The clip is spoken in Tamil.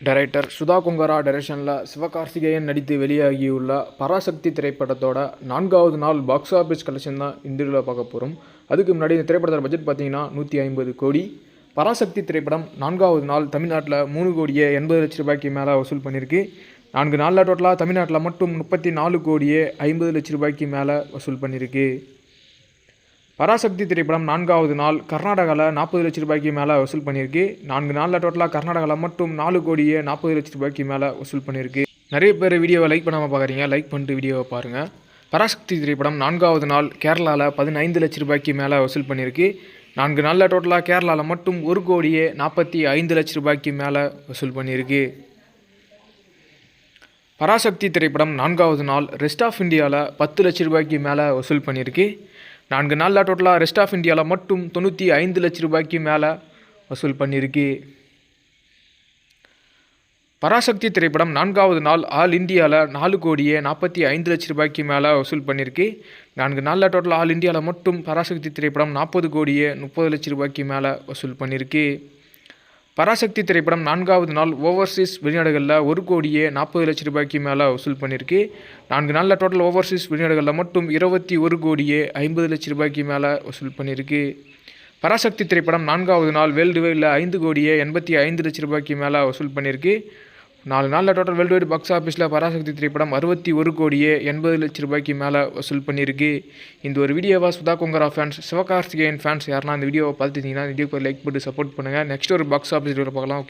டைரக்டர் சுதா கொங்கரா டைரக்ஷனில் சிவகார்த்திகேயன் நடித்து வெளியாகியுள்ள பராசக்தி திரைப்படத்தோட 4வது நாள் பாக்ஸ் ஆஃபீஸ் கலெக்ஷன் தான் இந்த வீடியோவில் பார்க்க போகிறோம். அதுக்கு முன்னாடி இந்த திரைப்படத்தோட பட்ஜெட் பார்த்தீங்கன்னா 150 கோடி. பராசக்தி திரைப்படம் 4வது நாள் தமிழ்நாட்டில் 3,80,00,000 மேலே வசூல் பண்ணியிருக்கு. 4 நாளில் டோட்டலாக தமிழ்நாட்டில் மட்டும் 34,50,00,000 மேலே வசூல் பண்ணியிருக்கு. பராசக்தி திரைப்படம் 4வது நாள் கர்நாடகாவில் 40,00,000 மேலே வசூல் பண்ணியிருக்கு. 4 நாளில் டோட்டலாக கர்நாடகாவில் மட்டும் 4,40,00,000 மேலே வசூல் பண்ணியிருக்கு. நிறைய பேர் வீடியோவை லைக் பண்ணாமல் பார்க்குறீங்க, லைக் பண்ணிட்டு வீடியோவை பாருங்கள். பராசக்தி திரைப்படம் 4வது நாள் கேரளாவில் 15,00,000 மேலே வசூல் பண்ணியிருக்கு. 4 நாளில் டோட்டலாக கேரளாவில் மட்டும் 1,45,00,000 மேலே வசூல் பண்ணியிருக்கு. பராசக்தி திரைப்படம் 4வது நாள் ரெஸ்ட் ஆஃப் இந்தியாவில் 10,00,000 மேலே வசூல் பண்ணியிருக்கு. 4 நாளில் டோட்டலாக ரெஸ்ட் ஆஃப் இந்தியாவில் மட்டும் 95,00,000 மேலே வசூல் பண்ணியிருக்கு. பராசக்தி திரைப்படம் 4வது நாள் ஆல் இந்தியாவில் 4,45,00,000 மேலே வசூல் பண்ணியிருக்கு. 4 நாளில் டோட்டலாக ஆல் இந்தியாவில் மட்டும் பராசக்தி திரைப்படம் 40,30,00,000 மேலே வசூல் பண்ணியிருக்கு. பராசக்தி திரைப்படம் 4வது நாள் ஓவர்சீஸ் வெளிநாடுகளில் 1,40,00,000 மேலே வசூல் பண்ணியிருக்கு. 4 நாளில் டோட்டல் ஓவர்சீஸ் வெளிநாடுகளில் மட்டும் 21,50,00,000 மேலே வசூல் பண்ணியிருக்கு. பராசக்தி திரைப்படம் 4வது நாள் வேர்ல்டு வைடில் 5,85,00,000 மேலே வசூல் பண்ணியிருக்கு. 4 நாளில் டோட்டல் வேர்ல்டு வைடு பாக்ஸ் ஆஃபீஸில் பராசக்தி திரைப்படம் 61,80,00,000 மேலே வசூல் பண்ணியிருக்கு. இந்த ஒரு வீடியோவை சுதா கொங்கரா ஃபேன்ஸ், சிவகார்த்திகேயன் ஃபேன்ஸ் யாருன்னா இந்த வீடியோவை பார்த்துட்டீங்கன்னா இந்த வீடியோக்கு லைக் போட்டு சப்போர்ட் பண்ணுங்கள். நெக்ஸ்ட் ஒரு பாக்ஸ் ஆஃபீஸ் வீடியோவில் பார்க்கலாம். ஓகே.